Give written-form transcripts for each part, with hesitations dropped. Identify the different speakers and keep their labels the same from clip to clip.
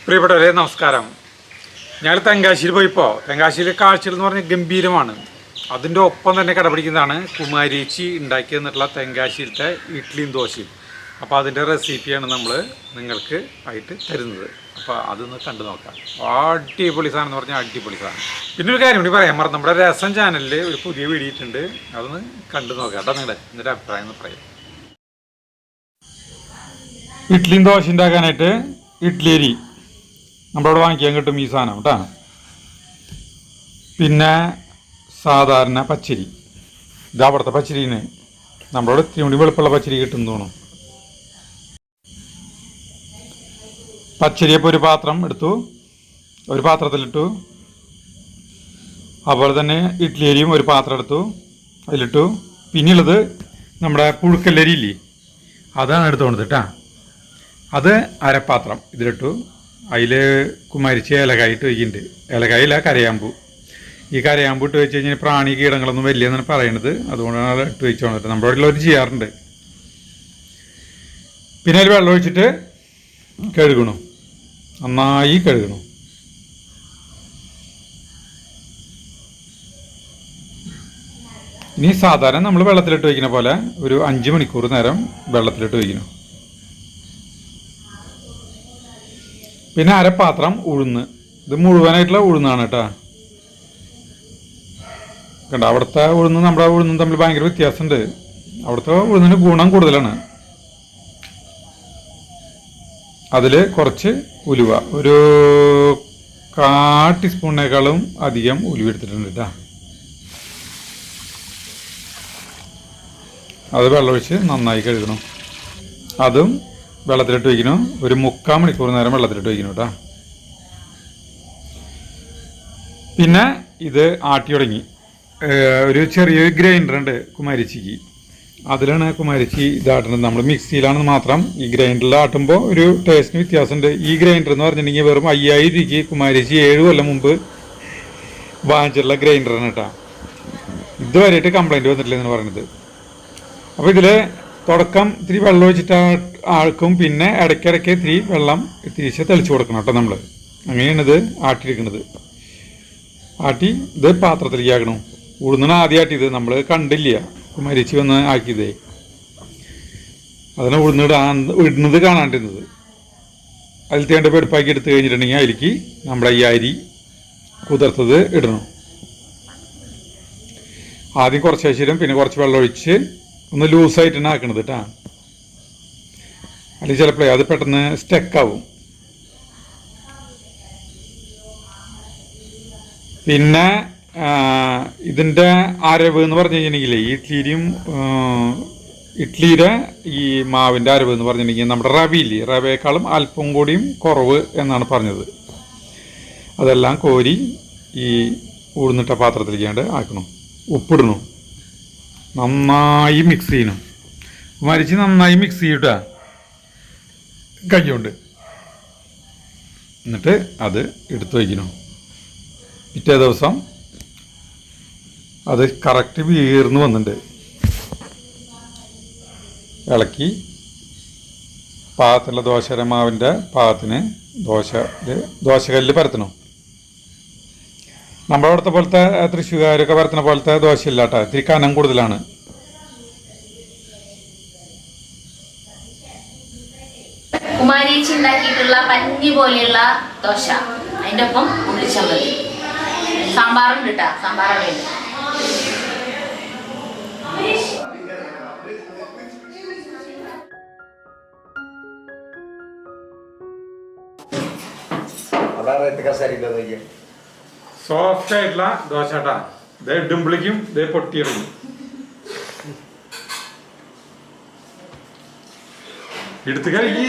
Speaker 1: പ്രിയപ്പെട്ടവരെ നമസ്കാരം. ഞങ്ങൾ തെങ്കാശിയിൽ പോയപ്പോൾ തെങ്കാശിയിലെ കാഴ്ചകൾ എന്ന് പറഞ്ഞാൽ ഗംഭീരമാണ്. അതിൻ്റെ ഒപ്പം തന്നെ കടപിടിക്കുന്നതാണ് കുമാരീച്ചി ഉണ്ടാക്കി തന്നിട്ടുള്ള തെങ്കാശിയിലത്തെ ഇഡ്ഡലിയും ദോശയും. അപ്പോൾ അതിൻ്റെ റെസിപ്പിയാണ് നമ്മൾ നിങ്ങൾക്ക് ആയിട്ട് തരുന്നത്. അപ്പോൾ അതൊന്ന് കണ്ടു നോക്കാം. അടിപൊളി സാധനം എന്ന് പറഞ്ഞാൽ അടിപൊളി സാധനം. പിന്നെ ഒരു കാര്യം കൂടി പറയാൻ മറന്നു, നമ്മുടെ രസം ചാനലിൽ ഒരു പുതിയ വീഡിയോ ഇട്ടുണ്ട്, അതൊന്ന് കണ്ടു നോക്കാം കേട്ടോ. നിങ്ങൾ എന്നിട്ട് അഭിപ്രായം എന്ന് പറയാം. ഇഡ്ഡലിയും ദോശ ഉണ്ടാക്കാനായിട്ട് ഇഡ്ഡലി അരി നമ്മളവിടെ വാങ്ങിക്കാൻ കിട്ടും ഈ സാധനം കേട്ടോ. പിന്നെ സാധാരണ പച്ചരി, ഇത് അവിടുത്തെ പച്ചരിന് നമ്മളോട് ഇത്തിരി കൂടി വെളുപ്പുള്ള പച്ചരി കിട്ടും തോന്നും. പച്ചരിയപ്പോൾ ഒരു പാത്രം എടുത്തു, ഒരു പാത്രത്തിലിട്ടു. അതുപോലെ തന്നെ ഇഡ്ഡലി അരിയും ഒരു പാത്രം എടുത്തു, അതിലിട്ടു. പിന്നെയുള്ളത് നമ്മുടെ പുഴുക്കല്ലരി ഇല്ലേ, അതാണ് എടുത്തുകൊണ്ടത് കേട്ടോ. അത് അരപ്പാത്രം ഇതിലിട്ടു. അതിൽ കുമാരിച്ച് ഏലക്കായ ഇട്ട് വയ്ക്കുന്നുണ്ട്. ഏലക്കായില്ല, കരയാമ്പൂ. ഈ കരയാമ്പൂ ഇട്ട് വെച്ച് കഴിഞ്ഞാൽ പ്രാണി കീടങ്ങളൊന്നും വലിയെന്നാണ് പറയണത്, അതുകൊണ്ടാണ് ഇട്ട് വെച്ചോണ്ടിട്ട് നമ്മുടെ വീട്ടിലവർ ചെയ്യാറുണ്ട്. പിന്നെ അതിൽ വെള്ളം ഒഴിച്ചിട്ട് കഴുകണം, നന്നായി കഴുകണം. ഇനി സാധാരണ നമ്മൾ വെള്ളത്തിലിട്ട് വയ്ക്കുന്ന പോലെ ഒരു 5 മണിക്കൂർ നേരം വെള്ളത്തിലിട്ട് വയ്ക്കണം. പിന്നെ അരപ്പാത്രം ഉഴുന്ന്, ഇത് മുഴുവനായിട്ടുള്ള ഉഴുന്നാണ് കേട്ടോ. കണ്ട, അവിടുത്തെ ഉഴുന്ന് നമ്മുടെ ഉഴുന്നും തമ്മിൽ ഭയങ്കര വ്യത്യാസമുണ്ട്. അവിടുത്തെ ഉഴുന്നിന് ഗുണം കൂടുതലാണ്. അതിൽ കുറച്ച് ഉലുവ, ഒരു 1/4 ടീസ്പൂണിനേക്കാളും അധികം ഉലുവ എടുത്തിട്ടുണ്ട് കേട്ടോ. അത് വെള്ളമൊഴിച്ച് നന്നായി കഴുകണം. അതും വെള്ളത്തിലിട്ട് വയ്ക്കണം. ഒരു 3/4 മണിക്കൂർ നേരം വെള്ളത്തിലിട്ട് വയ്ക്കണം കേട്ടോ. പിന്നെ ഇത് ആട്ടി തുടങ്ങി. ഒരു ചെറിയൊരു ഗ്രൈൻഡർ ഉണ്ട് കുമാരിച്ചിക്ക്, അതിലാണ് കുമാരിച്ചി ഇതാട്ടുന്നത്. നമ്മൾ മിക്സിയിലാണെന്ന് മാത്രം. ഈ ഗ്രൈൻഡറിൽ ആട്ടുമ്പോൾ ഒരു ടേസ്റ്റിന് വ്യത്യാസമുണ്ട്. ഈ ഗ്രൈൻഡർ എന്ന് പറഞ്ഞിട്ടുണ്ടെങ്കിൽ വെറും 5000 രൂപയ്ക്ക് കുമാരിച്ചി 7 കൊല്ലം മുമ്പ് വാങ്ങിച്ചിട്ടുള്ള ഗ്രൈൻഡറാണ് കേട്ടോ. ഇതുവരെയായിട്ട് കംപ്ലൈൻറ്റ് വന്നിട്ടില്ലെന്ന് പറയുന്നത്. അപ്പോൾ ഇതിൽ തുടക്കം ഇത്തിരി വെള്ളം ഒഴിച്ചിട്ട് ആൾക്കും, പിന്നെ ഇടയ്ക്കിടയ്ക്ക് ഇത്തിരി വെള്ളം തിരിച്ച് തെളിച്ച് കൊടുക്കണം കേട്ടോ. നമ്മൾ അങ്ങനെയാണ് ഇത് ആട്ടിയിരിക്കുന്നത്. ആട്ടി ഇത് പാത്രത്തിലേക്ക് ആക്കണം. ഉഴുന്നാണ് ആദ്യം ആട്ടിയത്, നമ്മൾ കണ്ടില്ല കുമാരിച്ചി വന്ന് ആക്കിയതേ. അതിനെ ഇടുന്നത് കാണാണ്ടിരുന്നത്. അതിൽ തേണ്ട വെടുപ്പാക്കി എടുത്ത് കഴിഞ്ഞിട്ടുണ്ടെങ്കിൽ അതിലേക്ക് നമ്മുടെ ഈ അരി കുതിർത്തത് ഇടണം. ആദ്യം കുറച്ച് ശേഷം പിന്നെ കുറച്ച് വെള്ളം ഒഴിച്ച് ഒന്ന് ലൂസായിട്ടാണ് ആക്കണത് കേട്ടോ. അല്ലെങ്കിൽ ചിലപ്പോഴേ അത് പെട്ടെന്ന് സ്റ്റക്കാവും. പിന്നെ ഇതിൻ്റെ അരവ് എന്ന് പറഞ്ഞു കഴിഞ്ഞിട്ടുണ്ടെങ്കിൽ ഇഡ്ഡലിയുടെ ഈ മാവിൻ്റെ അരവ് എന്ന് പറഞ്ഞിട്ടുണ്ടെങ്കിൽ നമ്മുടെ റവയില്ലേ, റവയേക്കാളും അല്പം കൂടിയും കുറവ് എന്നാണ് പറഞ്ഞത്. അതെല്ലാം കോരി ഈ ഉഴുന്നിട്ട പാത്രത്തിലേക്കാണ്ട് ആക്കണം. ഉപ്പിടണം, നന്നായി മിക്സ് ചെയ്യണം. മരിച്ച് നന്നായി മിക്സ് ചെയ്യട്ടാ കൈകൊണ്ട്. എന്നിട്ട് അത് എടുത്തു വയ്ക്കണം. പിറ്റേ ദിവസം അത് കറക്റ്റ് വീർന്ന് വന്നിട്ടുണ്ട്. ഇളക്കി പാകത്തുള്ള ദോശയുടെ മാവിൻ്റെ പാകത്തിന് ദോശക്കല്ലിൽ പരത്തണം. നമ്മുടെ അവിടുത്തെ പോലത്തെ തൃശ്ശൂർക്കാരൊക്കെ പരത്തുന്ന പോലത്തെ ദോശയില്ല കേട്ടോ, ഇത്തിരി കനം കൂടുതലാണ്.
Speaker 2: കുമാരീച്ചി ഉണ്ടാക്കിയിട്ടുള്ള പഞ്ഞി പോലെയുള്ള ദോശ, അതിൻ്റെ ഒപ്പം ഉള്ളിച്ചമ്മതി, സാമ്പാറും കിട്ടാ. സാമ്പാറാണ് വേണ്ടത്.
Speaker 1: സോഫ്റ്റ് ആയിട്ടുള്ള ദോശ കേട്ടാ. ഇതേ ഇടുമ്പോഴേക്കും ഇതേ പൊട്ടിയിറങ്ങി. എടുത്ത് കഴിക്കും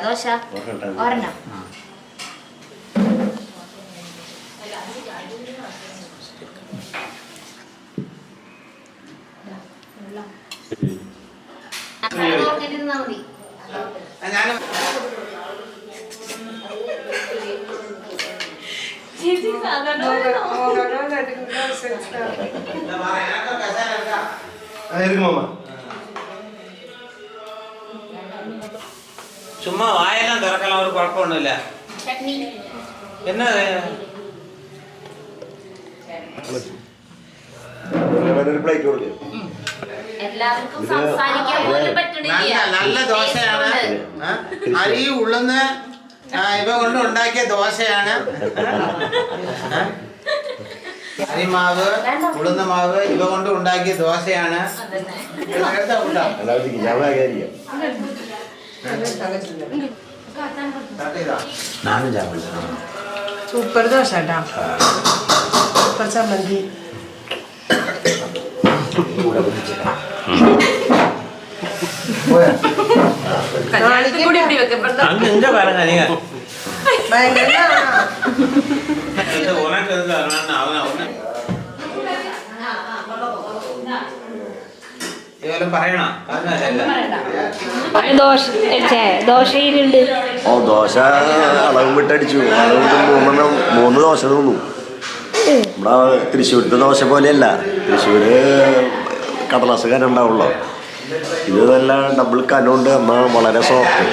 Speaker 2: ദോശ ഒരെണ്ണം. മതി.
Speaker 3: ചുമ്മാ വായെല്ലാം തുറக்கலாம், ഒരു കുഴപ്പമൊന്നുമില്ല.
Speaker 2: ചട്നി.
Speaker 3: എന്നാ
Speaker 4: പ്ലേറ്റ് കൊടുക്കും.
Speaker 2: എല്ലാവർക്കും സംസാരിക്കാൻ പോലും പറ്റണില്ല.
Speaker 3: നല്ല ദോശയാണ്. അരി ഉള്ളുന്ന് ഇവ കൊണ്ട് ഉണ്ടാക്കിയ ദോശയാണ്. അരിമാവ് ഉളുന്ന മാവ് ഇവ കൊണ്ട് ഉണ്ടാക്കിയ ദോശയാണ്.
Speaker 5: സൂപ്പർ ദോശ കേട്ടാ. സൂപ്പർ ചമ്മന്തി.
Speaker 2: ദോശയിലുണ്ട്.
Speaker 4: ഓ ദോശ അളവ് വിട്ടടിച്ചു. അളവ് വിട്ട് 3 ദോശ തിന്നു. നമ്മുടെ തൃശ്ശൂരത്തെ ദോശ പോലെയല്ല. തൃശ്ശൂര് കടലാസ് കനം ഉണ്ടാവുള്ളൂ. ഇത് നല്ല ഡബിൾ കനമുണ്ട്. എന്നാൽ വളരെ സോഫ്റ്റ്.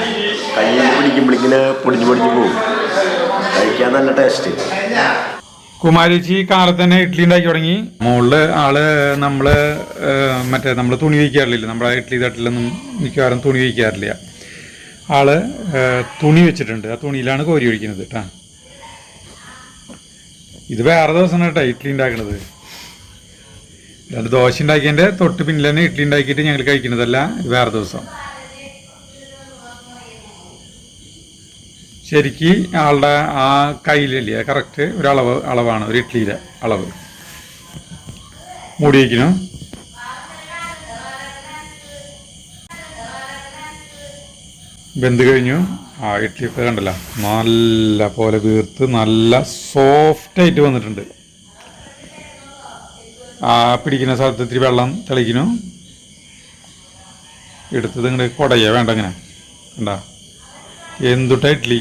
Speaker 4: കയ്യിൽ പിടിക്കുമ്പോഴേക്കിന് പൊടിഞ്ഞു പോകും. കഴിക്കാൻ നല്ല ടേസ്റ്റ്.
Speaker 1: കുമാരിച്ചി കാലത്ത് തന്നെ ഇഡ്ഡലി ഉണ്ടാക്കി തുടങ്ങി. മുകളില് ആള് നമ്മള് നമ്മള് തുണി വയ്ക്കാറില്ല. നമ്മുടെ ഇഡ്ഡലി തട്ടിലൊന്നും മിക്കവാറും തുണി വയ്ക്കാറില്ല. ആള് തുണി വെച്ചിട്ടുണ്ട്. ആ തുണിയിലാണ് കോരി ഒഴിക്കുന്നത് കേട്ടാ. ഇത് വേറെ ദിവസമാണ് കേട്ടോ ഇഡ്ഡലി ഉണ്ടാക്കണത്. രണ്ട് ദോശ ഉണ്ടാക്കിയതിൻ്റെ തൊട്ട് പിന്നിൽ തന്നെ ഇഡ്ഡലി ഉണ്ടാക്കിയിട്ട് ഞങ്ങൾ കഴിക്കുന്നതല്ല. ഇത് വേറെ ദിവസം. ശരിക്ക് ആളുടെ ആ കയ്യിലല്ലേ കറക്റ്റ് ഒരു അളവാണ് ഒരു ഇഡ്ഡലിയുടെ അളവ്. മൂടി വയ്ക്കണം. വെന്ത് കഴിഞ്ഞു. ആ ഇഡ്ഡലിയൊക്കെ കണ്ടല്ലോ നല്ല പോലെ വീർത്ത് നല്ല സോഫ്റ്റായിട്ട് വന്നിട്ടുണ്ട്. ആ പിടിക്കുന്ന സ്ഥലത്ത് ഇത്തിരി വെള്ളം തെളിക്കുന്നു. എടുത്തത് ഇങ്ങോട്ട് കുടയ വേണ്ട. അങ്ങനെ കണ്ടാ എന്തുട്ടാ ഇഡ്ഡലി.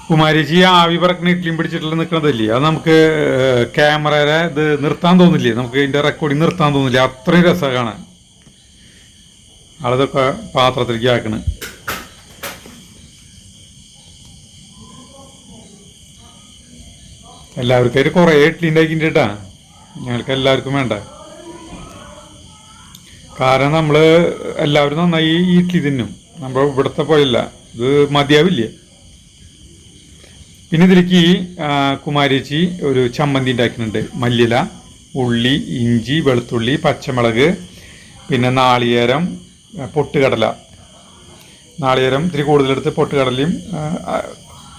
Speaker 1: കുമാരിച്ചി ആവി പറക്കുന്ന ഇഡ്ഡലിയും പിടിച്ചിട്ടുള്ള നിൽക്കണതല്ലേ, അത് നമുക്ക് ക്യാമറയുടെ ഇത് നിർത്താൻ തോന്നില്ലേ, നമുക്ക് ഇതിൻ്റെ റെക്കോർഡിങ് നിർത്താൻ തോന്നില്ല. അത്രയും രസമാണ് കാണാൻ. ആളിതൊക്കെ പാത്രത്തിലേക്ക് ആക്കണ്. എല്ലാവർക്കും കുറേ ഇഡ്ഡലി ഉണ്ടാക്കിയിട്ട് കേട്ടാ. ഞങ്ങൾക്ക് എല്ലാവർക്കും വേണ്ട. കാരണം നമ്മൾ എല്ലാവരും നന്നായി ഈ ഇഡ്ഡലി തിന്നും. നമ്മൾ ഇവിടുത്തെ പോലെയല്ല, ഇത് മതിയാവില്ല. പിന്നെ ഇതിലേക്ക് കുമാരിച്ചി ഒരു ചമ്മന്തി ഉണ്ടാക്കുന്നുണ്ട്. മല്ലിയില, ഉള്ളി, ഇഞ്ചി, വെളുത്തുള്ളി, പച്ചമുളക്, പിന്നെ നാളികേരം, പൊട്ടുകടല. നാളികേരം ഇത്തിരി കൂടുതലെടുത്ത് പൊട്ടുകടലയും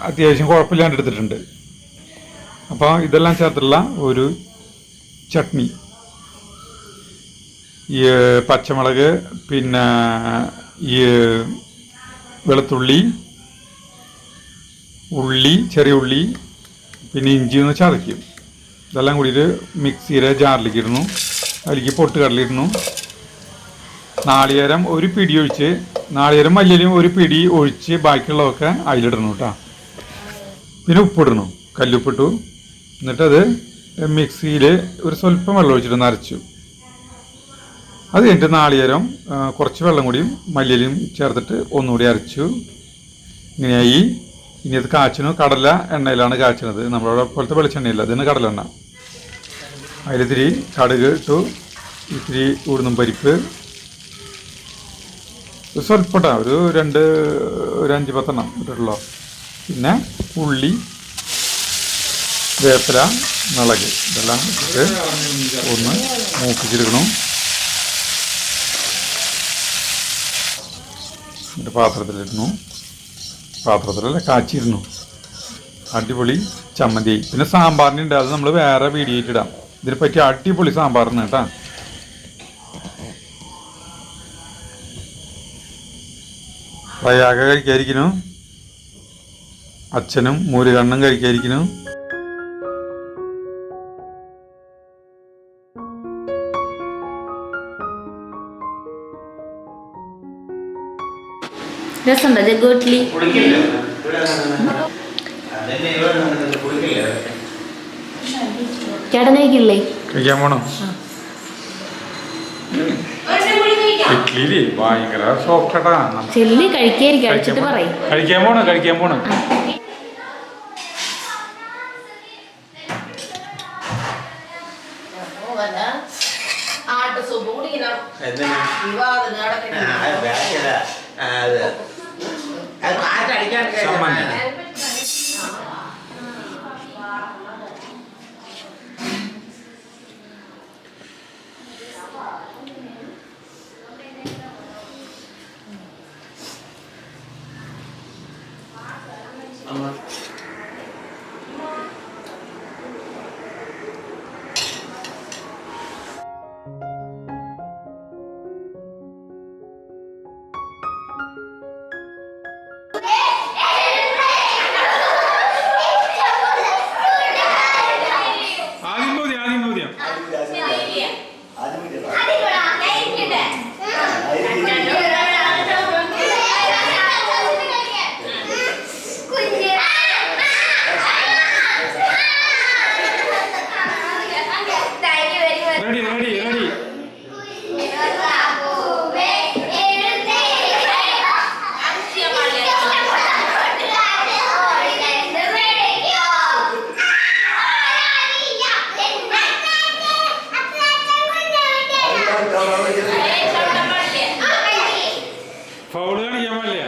Speaker 1: അത്യാവശ്യം കുഴപ്പമില്ലാണ്ട് എടുത്തിട്ടുണ്ട്. അപ്പോൾ ഇതെല്ലാം ചേർത്തുള്ള ഒരു ചട്നി. ഈ പച്ചമുളക്, പിന്നെ ഈ വെളുത്തുള്ളി, ഉള്ളി, ചെറിയ ഉള്ളി, പിന്നെ ഇഞ്ചി ഒന്ന് ചതയ്ക്കും. ഇതെല്ലാം കൂടിയിട്ട് മിക്സിയുടെ ജാറിലേക്ക് ഇടുന്നു. അതിലേക്ക് പൊട്ടുകടലിടുന്നു. നാളികേരം ഒരു പിടി ഒഴിച്ച്, നാളികേരം മല്ലിയിലും ഒരു പിടി ഒഴിച്ച് ബാക്കിയുള്ളതൊക്കെ അതിലിടണം കേട്ടോ. പിന്നെ ഉപ്പിടണം, കല്ലുപ്പിട്ടു. എന്നിട്ടത് മിക്സിയിൽ ഒരു സ്വല്പം വെള്ളം ഒഴിച്ചിട്ട് നരച്ചു. അത് കഴിഞ്ഞിട്ട് നാളികേരം കുറച്ച് വെള്ളം കൂടിയും മല്ലിയിലും ചേർത്തിട്ട് ഒന്നുകൂടി അരച്ചു. ഇങ്ങനെയായി. ഇനി അത് കാച്ചണു. കടല എണ്ണയിലാണ് കാച്ചണത്. നമ്മളവിടെ പോലത്തെ വെളിച്ചെണ്ണയില്ല, ഇതിന് കടലെണ്ണ. അതിലിത്തിരി കടുക് ഇട്ടു, ഇത്തിരി ഉഴുന്നും പരിപ്പ്, ഒരു സ്വല്പട്ട ഒരു 5-10 ഇട്ടിട്ടുള്ളൂ. പിന്നെ ഉള്ളി, വേപ്പില, മുളക്, ഇതെല്ലാം ഇട്ടിട്ട് ഒന്ന് മൂപ്പിച്ചെടുക്കണം. എന്നിട്ട് പാത്രത്തിലിരുന്നു. പാത്രത്തിലല്ല, കാച്ചിരുന്നു. അടിപൊളി ചമ്മന്തി. പിന്നെ സാമ്പാറിനുണ്ട്, അത് നമ്മൾ വേറെ വീഡിയോ ഇടാം. ഇതിനെ പറ്റി അടിപൊളി സാമ്പാറിന് കേട്ടാ. പ്രയാഗ കഴിക്കാതിരിക്കുന്നു, അച്ഛനും മൂരുകണ്ണും കഴിക്കാതിരിക്കുന്നു.
Speaker 2: രസമുണ്ടോ ജഗ്ഗു ഇഡ്ഡലി? ചേട്ടൻ കഴിക്കില്ലേ?
Speaker 1: കഴിക്കാൻ പോണോ? ഇഡ്ഡലി ഭയങ്കര സോഫ്റ്റാ.
Speaker 2: ചെല്ലി കഴിക്കായിരിക്കും, കഴിച്ചിട്ട് പറയും.
Speaker 1: കഴിക്കാൻ പോണോ? ഫൗള് കാണിക്കാൻ പാടില്ല.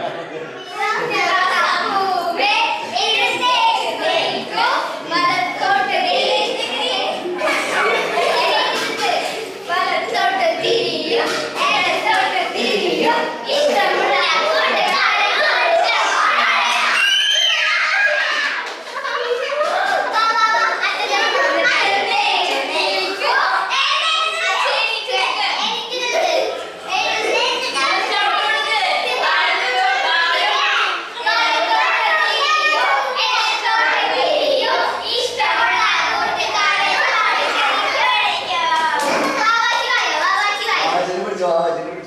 Speaker 4: Jadi berjuang.